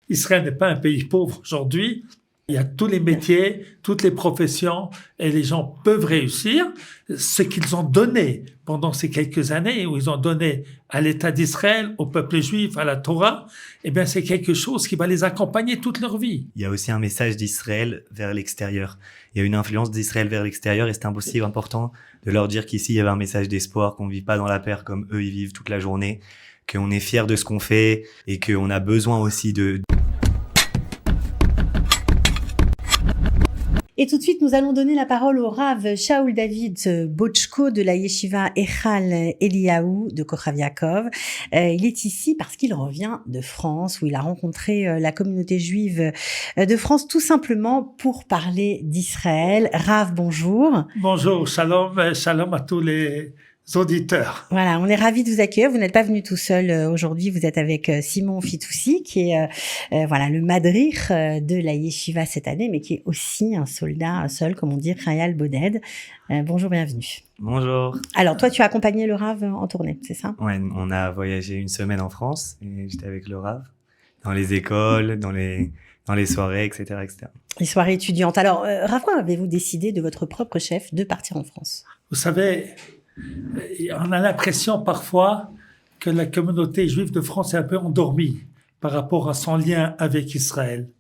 Israël n'est pas un pays pauvre aujourd'hui. Il y a tous les métiers, toutes les professions, et les gens peuvent réussir. Ce qu'ils ont donné pendant ces quelques années, où ils ont donné à l'État d'Israël, au peuple juif, à la Torah, eh bien, c'est quelque chose qui va les accompagner toute leur vie. Il y a aussi un message d'Israël vers l'extérieur. Il y a une influence d'Israël vers l'extérieur, et c'est impossible, important de leur dire qu'ici, il y avait un message d'espoir, qu'on vit pas dans la peur comme eux, ils vivent toute la journée, qu'on est fiers de ce qu'on fait, et qu'on a besoin aussi de... Et tout de suite, nous allons donner la parole au Rav Shaul David Botchko de la Yeshiva Echal Eliyahu de Kochav Yaakov. Il est ici parce qu'il revient de France, où il a rencontré la communauté juive de France, tout simplement pour parler d'Israël. Rav, bonjour. Bonjour, shalom, shalom à tous les auditeurs. Voilà, on est ravis de vous accueillir. Vous n'êtes pas venu tout seul aujourd'hui, vous êtes avec Simon Fitoussi, qui est voilà le madrich de la yeshiva cette année, mais qui est aussi un soldat seul, comme on dit, Khayal Boded. Bonjour, bienvenue. Bonjour. Alors, toi, tu as accompagné le Rav en tournée, c'est ça? Ouais, on a voyagé une semaine en France, et j'étais avec le Rav, dans les écoles, dans les soirées, etc., etc. Les soirées étudiantes. Alors, Rav, pourquoi avez-vous décidé de votre propre chef de partir en France? Vous savez, on a l'impression parfois que la communauté juive de France est un peu endormie par rapport à son lien avec Israël.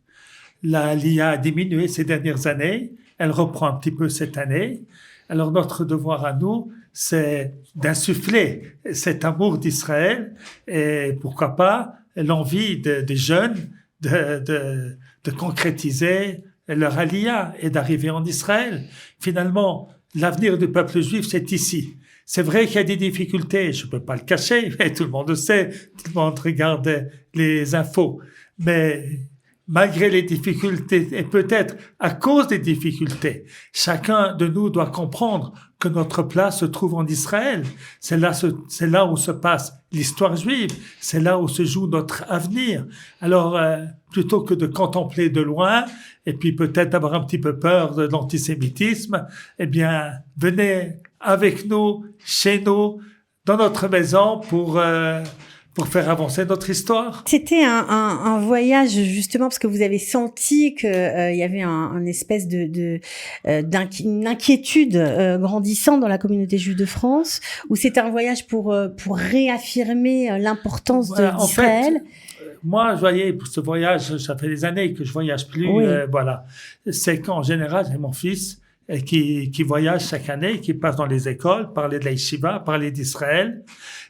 L'IA a diminué ces dernières années, elle reprend un petit peu cette année. Alors notre devoir à nous, c'est d'insuffler cet amour d'Israël et pourquoi pas l'envie des jeunes de concrétiser leur aliyah et d'arriver en Israël. Finalement, l'avenir du peuple juif, c'est ici. C'est vrai qu'il y a des difficultés, je peux pas le cacher, mais tout le monde le sait, tout le monde regarde les infos. Mais malgré les difficultés, et peut-être à cause des difficultés, chacun de nous doit comprendre que notre place se trouve en Israël. C'est là où se passe l'histoire juive, c'est là où se joue notre avenir. Alors, plutôt que de contempler de loin, et puis peut-être avoir un petit peu peur de l'antisémitisme, eh bien, venez avec nous, chez nous, dans notre maison pour faire avancer notre histoire. C'était un voyage justement parce que vous avez senti que il y avait une espèce une inquiétude grandissante dans la communauté juive de France, ou c'était un voyage pour réaffirmer l'importance d'Israël. En fait, moi, je voyais pour ce voyage, ça fait des années que je voyage plus. Oui. Voilà, c'est qu'en général, j'ai mon fils qui voyage chaque année, qui passe dans les écoles, parler de la yeshiva, parler d'Israël,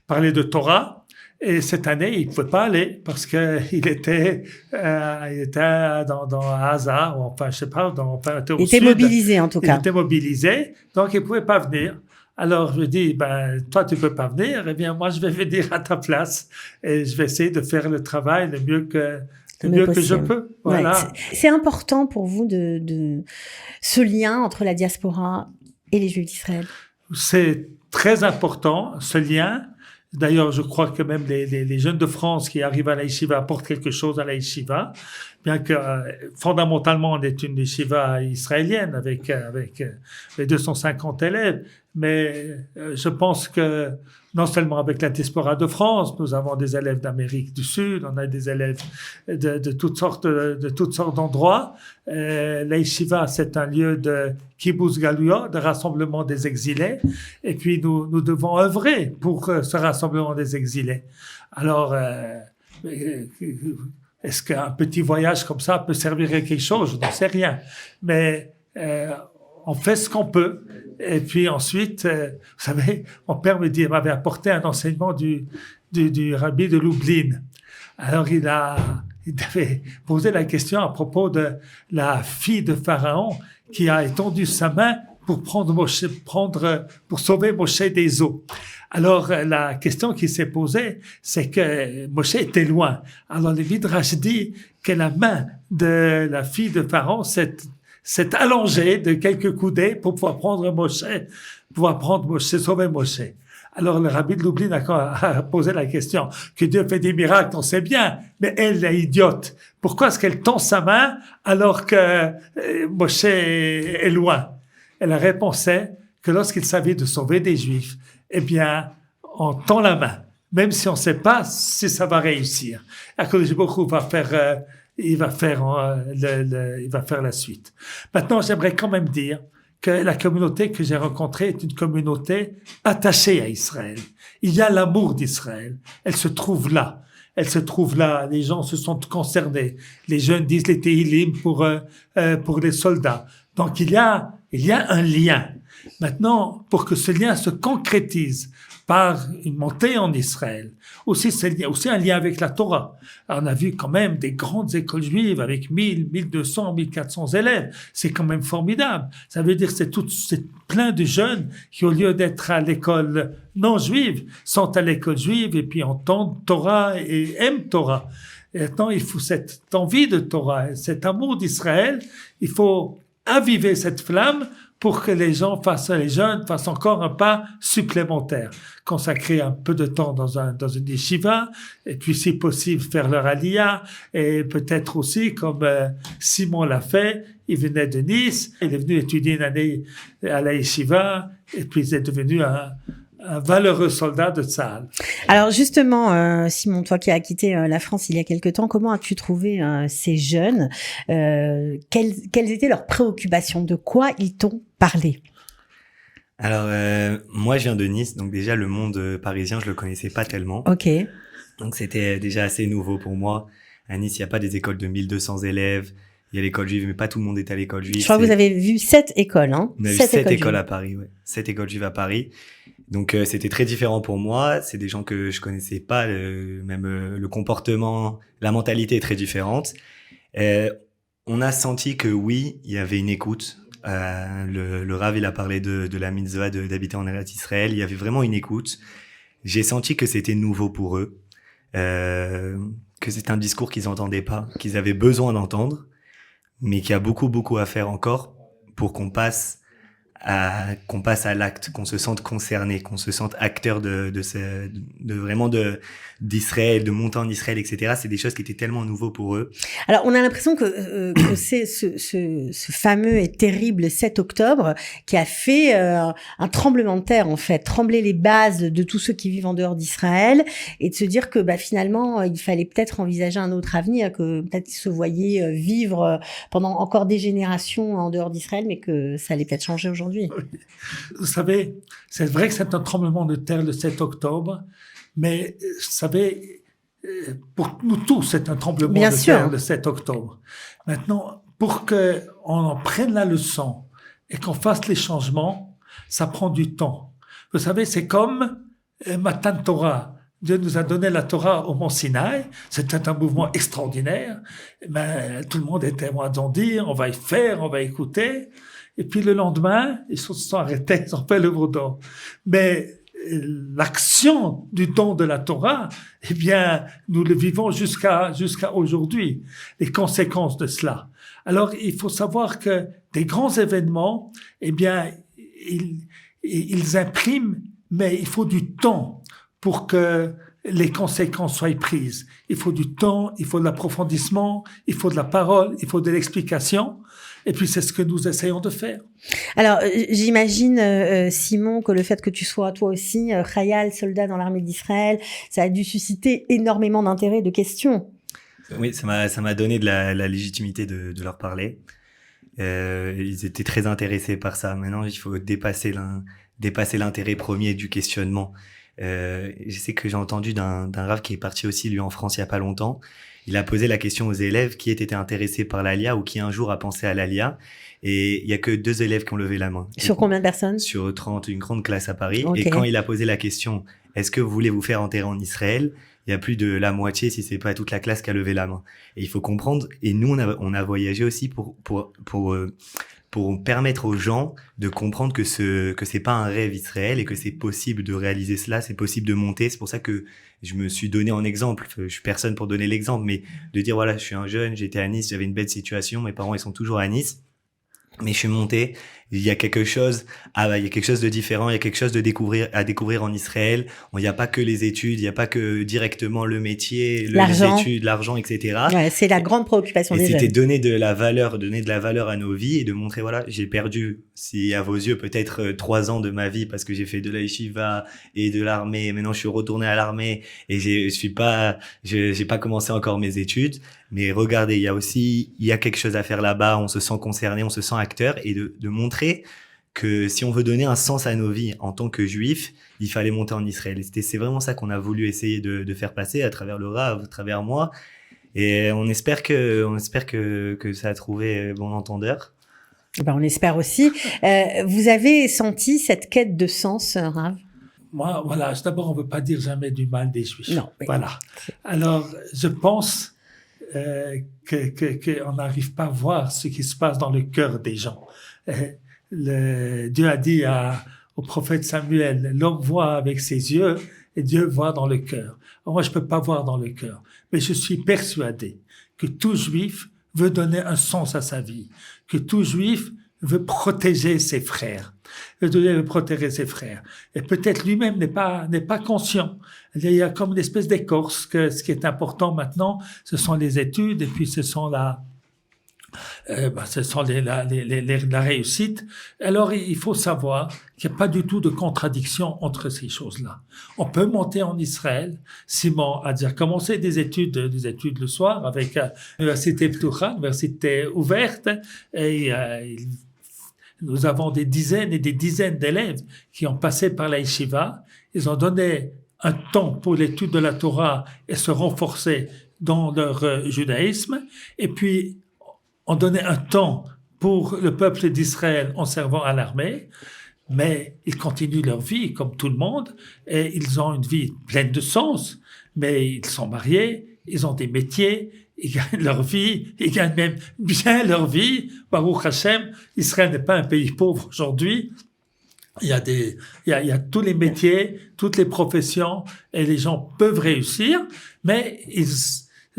parler de Torah. Et cette année, il pouvait pas aller parce que il était dans Gaza, ou enfin, je sais pas, il était mobilisé en tout cas. Il était mobilisé, donc il pouvait pas venir. Alors, je lui dis, ben, toi, tu peux pas venir, eh bien, moi, je vais venir à ta place et je vais essayer de faire le travail le mieux que je peux. Voilà. Ouais, c'est important pour vous de ce lien entre la diaspora et les Juifs d'Israël. C'est très important, ce lien. D'ailleurs, je crois que même les jeunes de France qui arrivent à la yeshiva apportent quelque chose à la yeshiva, bien que fondamentalement on est une yeshiva israélienne avec les 250 élèves. Mais je pense que non seulement avec la diaspora de France, nous avons des élèves d'Amérique du Sud, on a des élèves de toutes sortes d'endroits. La yeshiva, c'est un lieu de kibbutz galuyot, de rassemblement des exilés. Et puis nous devons œuvrer pour ce rassemblement des exilés. Alors, est-ce qu'un petit voyage comme ça peut servir à quelque chose? Je n'en sais rien. Mais on fait ce qu'on peut. Et puis ensuite, vous savez, mon père m'avait apporté un enseignement du rabbi de Lublin. Alors il avait posé la question à propos de la fille de Pharaon qui a étendu sa main pour pour sauver Moshe des eaux. Alors la question qui s'est posée, c'est que Moshe était loin. Alors le Midrash dit que la main de la fille de Pharaon s'est allongée de quelques coudées pour pouvoir prendre Moshe, sauver Moshe. Alors le rabbi de Lublin a posé la question, que Dieu fait des miracles, on sait bien, mais elle est idiote. Pourquoi est-ce qu'elle tend sa main alors que Moshe est loin? Et la réponse est que lorsqu'il s'agit de sauver des Juifs, eh bien, on tend la main, même si on ne sait pas si ça va réussir. HaKadosh Baruch Hu va faire il va faire il va faire la suite. Maintenant, j'aimerais quand même dire que la communauté que j'ai rencontrée est une communauté attachée à Israël. Il y a l'amour d'Israël. Elle se trouve là. Elle se trouve là. Les gens se sont concernés. Les jeunes disent les Tehillim pour les soldats. Donc il y a un lien. Maintenant, pour que ce lien se concrétise par une montée en Israël, aussi un lien avec la Torah. Alors, on a vu quand même des grandes écoles juives avec 1000, 1200, 1400 élèves. C'est quand même formidable. Ça veut dire que c'est plein de jeunes qui, au lieu d'être à l'école non juive, sont à l'école juive et puis entendent Torah et aiment Torah. Et maintenant, il faut cette envie de Torah, cet amour d'Israël. Il faut aviver cette flamme pour que les jeunes fassent encore un pas supplémentaire. Consacrer un peu de temps dans une yeshiva, et puis si possible faire leur aliyah, et peut-être aussi, comme Simon l'a fait, il venait de Nice, il est venu étudier une année à la yeshiva, et puis il est devenu un valeureux soldat de Tsahal. Alors justement, Simon, toi qui as quitté la France il y a quelque temps, comment as-tu trouvé ces jeunes? Quelles étaient leurs préoccupations? De quoi ils t'ont parlé? Alors, moi, je viens de Nice, donc déjà, le monde parisien, je le connaissais pas tellement. Ok. Donc, c'était déjà assez nouveau pour moi. À Nice, il n'y a pas des écoles de 1200 élèves. Il y a l'école juive, mais pas tout le monde est à l'école juive. Je crois que vous avez vu 7 écoles, hein? On a vu 7 écoles à Paris, ouais. 7 écoles juives à Paris. Donc, c'était très différent pour moi. C'est des gens que je connaissais pas, le comportement, la mentalité est très différente. On a senti que oui, il y avait une écoute. Le Rav, il a parlé de la mitzvah d'habiter en Eretz Israël. Il y avait vraiment une écoute. J'ai senti que c'était nouveau pour eux, que c'était un discours qu'ils n'entendaient pas, qu'ils avaient besoin d'entendre, mais qu'il y a beaucoup, beaucoup à faire encore pour qu'on passe à l'acte, qu'on se sente concerné, qu'on se sente acteur d'Israël, de monter en Israël, etc. C'est des choses qui étaient tellement nouveaux pour eux. Alors, on a l'impression que c'est ce fameux et terrible 7 octobre qui a fait un tremblement de terre, en fait, trembler les bases de tous ceux qui vivent en dehors d'Israël et de se dire que finalement, il fallait peut-être envisager un autre avenir, que peut-être ils se voyaient vivre pendant encore des générations en dehors d'Israël, mais que ça allait peut-être changer aujourd'hui. Vous savez, c'est vrai que c'est un tremblement de terre le 7 octobre, mais vous savez, pour nous tous, c'est un tremblement de terre le 7 octobre. Maintenant, pour qu'on en prenne la leçon et qu'on fasse les changements, ça prend du temps. Vous savez, c'est comme Matan Torah. Dieu nous a donné la Torah au Mont Sinaï. C'était un mouvement extraordinaire. Mais tout le monde était à d'en dire, on va y faire, on va écouter. Et puis le lendemain, ils se sont arrêtés, ils ont fait le d'or. Mais l'action du don de la Torah, eh bien, nous le vivons jusqu'à aujourd'hui. Les conséquences de cela. Alors, il faut savoir que des grands événements, eh bien, ils impriment, mais il faut du temps pour que les conséquences soient prises. Il faut du temps, il faut de l'approfondissement, il faut de la parole, il faut de l'explication. Et puis, c'est ce que nous essayons de faire. Alors, j'imagine, Simon, que le fait que tu sois toi aussi Khayal, soldat dans l'armée d'Israël, ça a dû susciter énormément d'intérêt, de questions. Oui, ça m'a donné de la légitimité de leur parler. Ils étaient très intéressés par ça. Maintenant, il faut dépasser l'intérêt premier du questionnement. Je sais que j'ai entendu d'un Rav qui est parti aussi, lui, en France il y a pas longtemps. Il a posé la question aux élèves qui étaient intéressés par l'Alia ou qui un jour a pensé à l'Alia. Et il y a que 2 élèves qui ont levé la main. Sur combien de personnes? Sur 30, une grande classe à Paris. Okay. Et quand il a posé la question, est-ce que vous voulez vous faire enterrer en Israël? Il y a plus de la moitié, si c'est pas toute la classe, qui a levé la main. Et il faut comprendre. Et nous, on a voyagé aussi pour permettre aux gens de comprendre que c'est pas un rêve Israël et que c'est possible de réaliser cela, c'est possible de monter. C'est pour ça que je me suis donné en exemple. Je suis personne pour donner l'exemple, mais de dire voilà, je suis un jeune, j'étais à Nice, j'avais une belle situation, mes parents ils sont toujours à Nice. Mais je suis monté, il y a quelque chose, il y a quelque chose de différent, il y a quelque chose à découvrir en Israël. Il n'y a pas que les études, il n'y a pas que directement le métier, les études, l'argent, etc. Ouais, c'est la grande préoccupation des jeunes. C'était donner de la valeur à nos vies et de montrer, voilà, j'ai perdu, si à vos yeux, peut-être 3 ans de ma vie parce que j'ai fait de la yeshiva et de l'armée. Maintenant, je suis retourné à l'armée et j'ai pas commencé encore mes études. Mais regardez, il y a quelque chose à faire là-bas, on se sent concerné, on se sent acteur, et de montrer que si on veut donner un sens à nos vies en tant que juifs, il fallait monter en Israël. C'est vraiment ça qu'on a voulu essayer de faire passer à travers le Rav, à travers moi. Et on espère que ça a trouvé bon entendeur. Ben, on espère aussi. Vous avez senti cette quête de sens, Rav? Moi, voilà, d'abord, on ne veut pas dire jamais du mal des Juifs. Non. Oui. Voilà. Alors, je pense qu'on n'arrive pas à voir ce qui se passe dans le cœur des gens. Dieu a dit au prophète Samuel, l'homme voit avec ses yeux et Dieu voit dans le cœur. Alors, moi, je peux pas voir dans le cœur, mais je suis persuadé que tout Juif veut donner un sens à sa vie, que tout Juif veut protéger ses frères. Veut protéger ses frères. Et peut-être lui-même n'est pas conscient. Il y a comme une espèce d'écorce que ce qui est important maintenant, ce sont les études et puis ce sont la réussite. Alors, il faut savoir qu'il n'y a pas du tout de contradiction entre ces choses-là. On peut monter en Israël, Simon a déjà commencé des études le soir avec l'université Ptucha, université ouverte, et nous avons des dizaines et des dizaines d'élèves qui ont passé par la yeshiva. Ils ont donné un temps pour l'étude de la Torah et se renforcer dans leur judaïsme. Et puis, on donnait un temps pour le peuple d'Israël en servant à l'armée. Mais ils continuent leur vie comme tout le monde et ils ont une vie pleine de sens. Mais ils sont mariés, ils ont des métiers, ils gagnent leur vie, ils gagnent même bien leur vie. Baruch Hashem, Israël n'est pas un pays pauvre aujourd'hui. Il y a tous les métiers, toutes les professions et les gens peuvent réussir, mais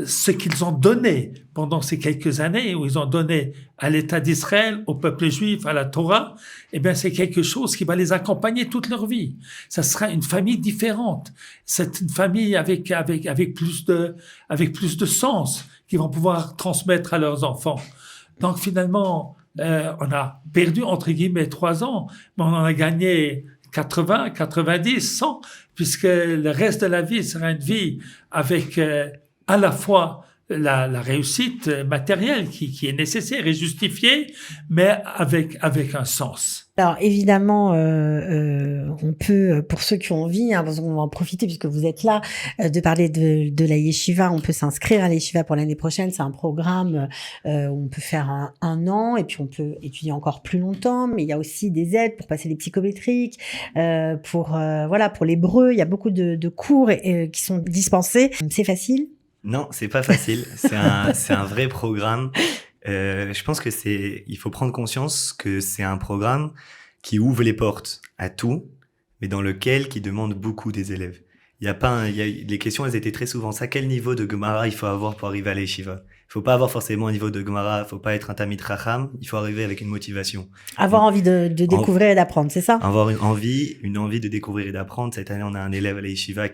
ce qu'ils ont donné pendant ces quelques années où ils ont donné à l'État d'Israël, au peuple juif, à la Torah, eh bien, c'est quelque chose qui va les accompagner toute leur vie. Ça sera une famille différente. C'est une famille avec plus de sens qu'ils vont pouvoir transmettre à leurs enfants. Donc, finalement, on a perdu, entre guillemets, 3 ans, mais on en a gagné 80, 90, 100, puisque le reste de la vie sera une vie avec, à la fois la réussite matérielle qui est nécessaire et justifiée, mais avec un sens. Alors évidemment, on peut, pour ceux qui ont envie, parce qu'on va en profiter puisque vous êtes là, de parler de la yeshiva. On peut s'inscrire à la yeshiva pour l'année prochaine. C'est un programme où on peut faire un an et puis on peut étudier encore plus longtemps. Mais il y a aussi des aides pour passer les psychométriques, pour l'hébreu. Il y a beaucoup de cours qui sont dispensés. C'est facile? Non, c'est pas facile. C'est un vrai programme. Je pense que il faut prendre conscience que c'est un programme qui ouvre les portes à tout, mais qui demande beaucoup des élèves. Les questions, elles étaient très souvent ça. Quel niveau de Gemara il faut avoir pour arriver à la yeshiva? Il faut pas avoir forcément un niveau de Gemara, il faut pas être un Talmid Chacham, il faut arriver avec une motivation. Avoir envie de découvrir et d'apprendre, c'est ça? Avoir une envie de découvrir et d'apprendre. Cette année, on a un élève à la yeshiva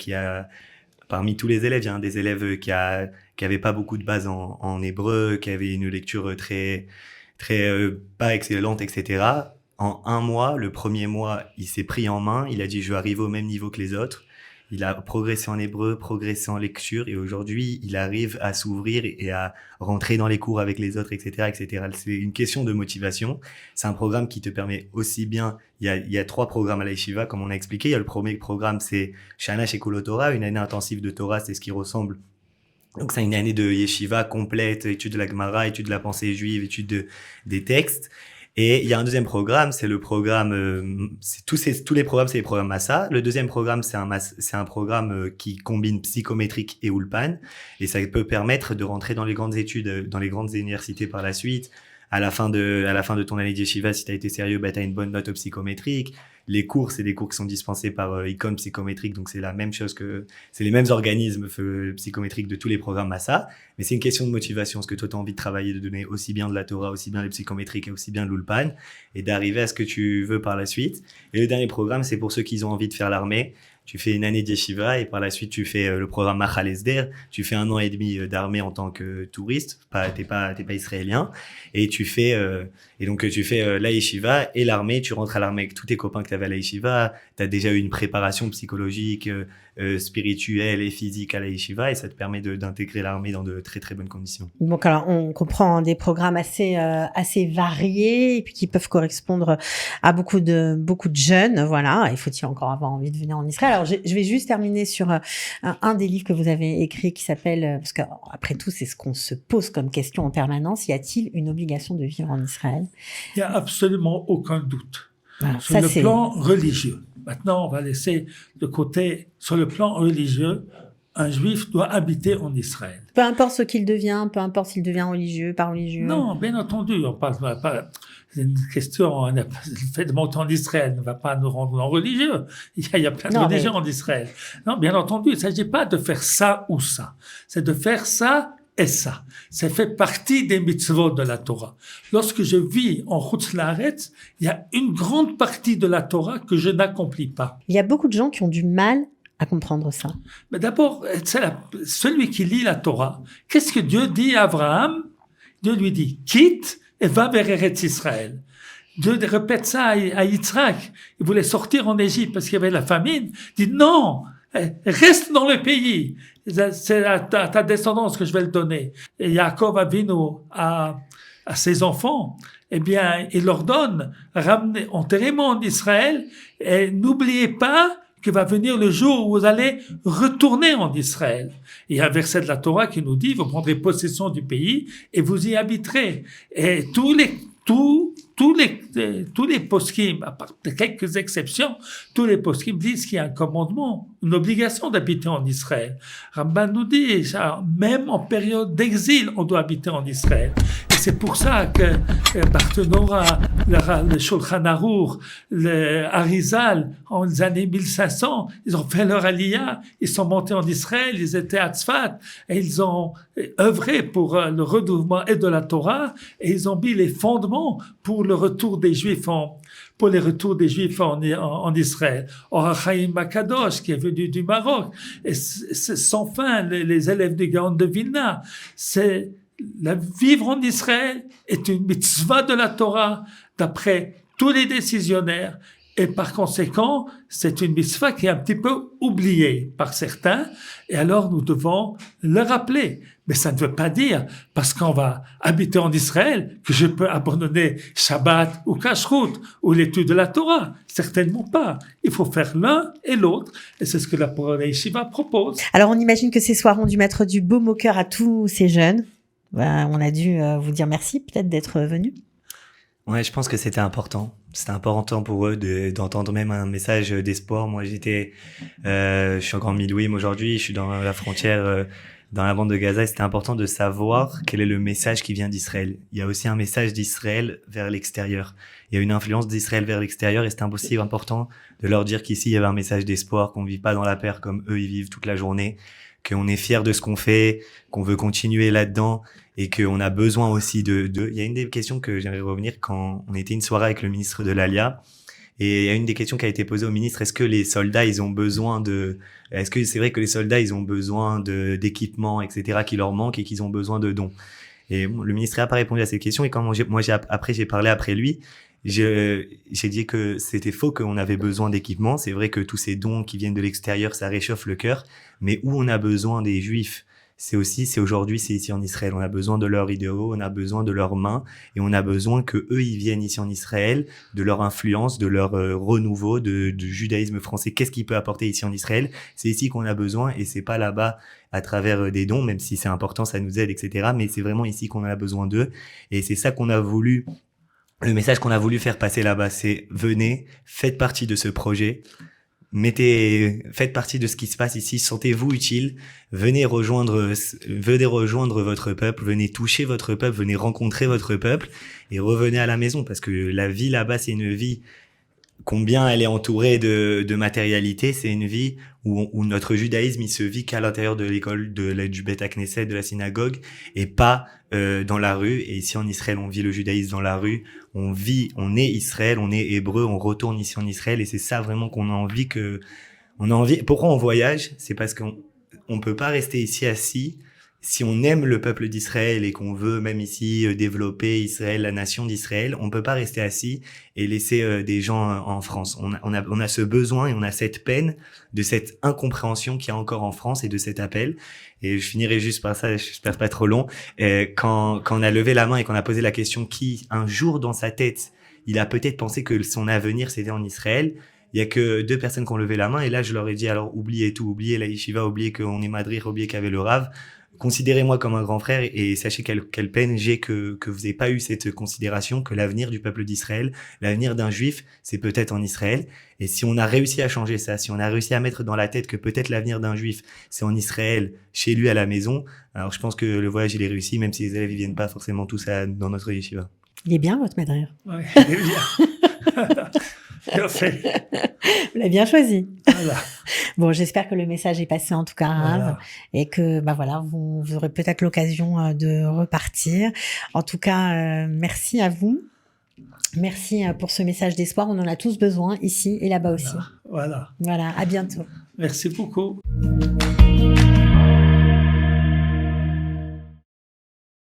parmi tous les élèves, il y a un des élèves qui avait pas beaucoup de base en hébreu, qui avait une lecture très pas excellente, etc. En 1 mois, le premier mois, il s'est pris en main. Il a dit, je vais arriver au même niveau que les autres. Il a progressé en hébreu, progressé en lecture, et aujourd'hui, il arrive à s'ouvrir et à rentrer dans les cours avec les autres, etc., etc. C'est une question de motivation. C'est un programme qui te permet aussi bien. Il y a 3 programmes à la yeshiva, comme on a expliqué. Il y a le premier programme, c'est Shana Shekulo Torah, une année intensive de Torah, c'est ce qui ressemble. Donc, c'est une année de yeshiva complète, étude de la Gemara, étude de la pensée juive, étude des textes. Et il y a un deuxième programme, c'est le programme, tous les programmes, c'est les programmes Massa. Le deuxième programme, c'est un programme qui combine psychométrique et Ulpan. Et ça peut permettre de rentrer dans les grandes études, dans les grandes universités par la suite. À la fin de ton année de yeshiva, si t'as été sérieux, t'as une bonne note au psychométrique. Les cours, c'est des cours qui sont dispensés par Icon psychométrique, donc c'est la même chose c'est les mêmes organismes psychométriques de tous les programmes Massa. Mais c'est une question de motivation, parce que toi, t'as envie de travailler, de donner aussi bien de la Torah, aussi bien les psychométriques et aussi bien de l'Ulpan, et d'arriver à ce que tu veux par la suite. Et le dernier programme, c'est pour ceux qui ont envie de faire l'armée. Tu fais une année de yeshiva et par la suite tu fais le programme Machal Esder. Tu fais 1 an et demi d'armée en tant que touriste. T'es pas israélien. Et tu fais la yeshiva et l'armée. Tu rentres à l'armée avec tous tes copains que t'avais à la yeshiva. T'as déjà eu une préparation psychologique, spirituelle et physique à la yeshiva, et ça te permet d'intégrer l'armée dans de très très bonnes conditions. Donc alors on comprend des programmes assez variés et puis qui peuvent correspondre à beaucoup de jeunes. Voilà, il faut-il encore avoir envie de venir en Israël? Alors je vais juste terminer sur un des livres que vous avez écrit qui s'appelle, parce que après tout c'est ce qu'on se pose comme question en permanence, y a-t-il une obligation de vivre en Israël? Il n'y a absolument aucun doute. Voilà, sur le plan religieux. Maintenant, on va laisser de côté, sur le plan religieux, un juif doit habiter en Israël. Peu importe ce qu'il devient, peu importe s'il devient religieux, pas religieux. Non, bien entendu, on parle pas. C'est une question, le fait de monter en Israël ne va pas nous rendre non religieux. Il y a plein de religions en Israël. Non, bien entendu, il ne s'agit pas de faire ça ou ça. C'est de faire ça et ça. Ça fait partie des mitzvot de la Torah. Lorsque je vis en Chutz La'aretz, il y a une grande partie de la Torah que je n'accomplis pas. Il y a beaucoup de gens qui ont du mal à comprendre ça. Mais d'abord, celui qui lit la Torah, qu'est-ce que Dieu dit à Abraham? Dieu lui dit, quitte et va vers Eretz Israël. Dieu répète ça à Yitzhak. Il voulait sortir en Égypte parce qu'il y avait la famine. Il dit, non, reste dans le pays. C'est à ta descendance que je vais le donner. Et Yaakov Avinu à ses enfants, eh bien, il leur donne, enterrez-moi en Israël et n'oubliez pas que va venir le jour où vous allez retourner en Israël. Il y a un verset de la Torah qui nous dit, vous prendrez possession du pays et vous y habiterez. Et tous les poskim, à part de quelques exceptions, tous les poskim disent qu'il y a un commandement, une obligation d'habiter en Israël. Ramban nous dit, même en période d'exil, on doit habiter en Israël. Et c'est pour ça que Barthénora, le Shulchan Aruch, le Arizal, en les années 1500, ils ont fait leur aliyah, ils sont montés en Israël, ils étaient à Tzfat, et ils ont œuvré pour le renouvellement et de la Torah, et ils ont mis les fondements pour le retour des Juifs en Israël. Or Chaim Makadosh, qui est venu du Maroc, et c'est sans fin les élèves du Gaon de Vilna, vivre en Israël est une mitzvah de la Torah d'après tous les décisionnaires. Et par conséquent, c'est une mitzvah qui est un petit peu oubliée par certains. Et alors, nous devons le rappeler. Mais ça ne veut pas dire, parce qu'on va habiter en Israël, que je peux abandonner Shabbat ou Kashrut ou l'étude de la Torah. Certainement pas. Il faut faire l'un et l'autre. Et c'est ce que la Yeshiva propose. Alors, on imagine que ces soirs ont dû mettre du baume au cœur à tous ces jeunes. On a dû vous dire merci peut-être d'être venus. Ouais, je pense que c'était important. C'était important pour eux d'entendre même un message d'espoir. Moi, je suis encore en Midwim aujourd'hui, je suis dans la frontière, dans la bande de Gaza, et c'était important de savoir quel est le message qui vient d'Israël. Il y a aussi un message d'Israël vers l'extérieur. Il y a une influence d'Israël vers l'extérieur, et c'est aussi important de leur dire qu'ici, il y avait un message d'espoir, qu'on vit pas dans la peur comme eux, ils vivent toute la journée, qu'on est fiers de ce qu'on fait, qu'on veut continuer là-dedans, et qu'on a besoin aussi il y a une des questions que j'aimerais revenir quand on était une soirée avec le ministre de l'Alia, et il y a une des questions qui a été posée au ministre, est-ce que les soldats, est-ce que c'est vrai que les soldats, ils ont besoin d'équipements, etc., qui leur manquent et qu'ils ont besoin de dons? Et le ministre n'a pas répondu à cette question, et quand j'ai parlé après lui, j'ai dit que c'était faux, qu'on avait besoin d'équipements. C'est vrai que tous ces dons qui viennent de l'extérieur, ça réchauffe le cœur, mais où on a besoin des Juifs, c'est aujourd'hui, c'est ici en Israël. On a besoin de leurs idéaux, on a besoin de leurs mains, et on a besoin que eux, ils viennent ici en Israël, de leur influence, de leur renouveau, du judaïsme français. Qu'est-ce qu'il peut apporter ici en Israël? C'est ici qu'on a besoin, et c'est pas là-bas à travers des dons, même si c'est important, ça nous aide, etc. Mais c'est vraiment ici qu'on a besoin d'eux, et c'est ça qu'on a voulu. Le message qu'on a voulu faire passer là-bas, c'est venez, faites partie de ce projet. Faites partie de ce qui se passe ici, sentez-vous utile, venez rejoindre votre peuple, venez toucher votre peuple, venez rencontrer votre peuple et revenez à la maison, parce que la vie là-bas, c'est une vie, combien elle est entourée de matérialité, c'est une vie où notre judaïsme, il se vit qu'à l'intérieur de l'école, du Beth Knesset, de la synagogue, et pas dans la rue. Et ici en Israël, on vit le judaïsme dans la rue, on est Israël, on est hébreu, on retourne ici en Israël, et c'est ça vraiment qu'on a envie Pourquoi on voyage? C'est parce qu'on peut pas rester ici assis si on aime le peuple d'Israël et qu'on veut même ici développer Israël, la nation d'Israël, on peut pas rester assis et laisser des gens en France. On a ce besoin et on a cette peine de cette incompréhension qu'il y a encore en France et de cet appel. Et je finirai juste par ça, j'espère pas trop long. Quand on a levé la main et qu'on a posé la question qui, un jour dans sa tête, il a peut-être pensé que son avenir c'était en Israël. Il y a que 2 personnes qui ont levé la main et là je leur ai dit alors oubliez tout, oubliez la yeshiva, oubliez qu'on est madrir, oubliez qu'il y avait le Rav. Considérez-moi comme un grand frère et sachez quelle peine j'ai que vous n'ayez pas eu cette considération que l'avenir du peuple d'Israël, l'avenir d'un juif, c'est peut-être en Israël. Et si on a réussi à changer ça, si on a réussi à mettre dans la tête que peut-être l'avenir d'un juif, c'est en Israël, chez lui à la maison, alors je pense que le voyage il est réussi, même si les élèves ils viennent pas forcément tous dans notre yeshiva. Il est bien, votre madrire. Oui, il est bien. Bien fait. Vous l'avez bien choisi. Voilà. Bon, j'espère que le message est passé en tout cas à Rav, Voilà. et que voilà, vous aurez peut-être l'occasion de repartir. En tout cas, merci à vous. Merci pour ce message d'espoir. On en a tous besoin ici et là-bas aussi. Voilà. Voilà, à bientôt. Merci beaucoup.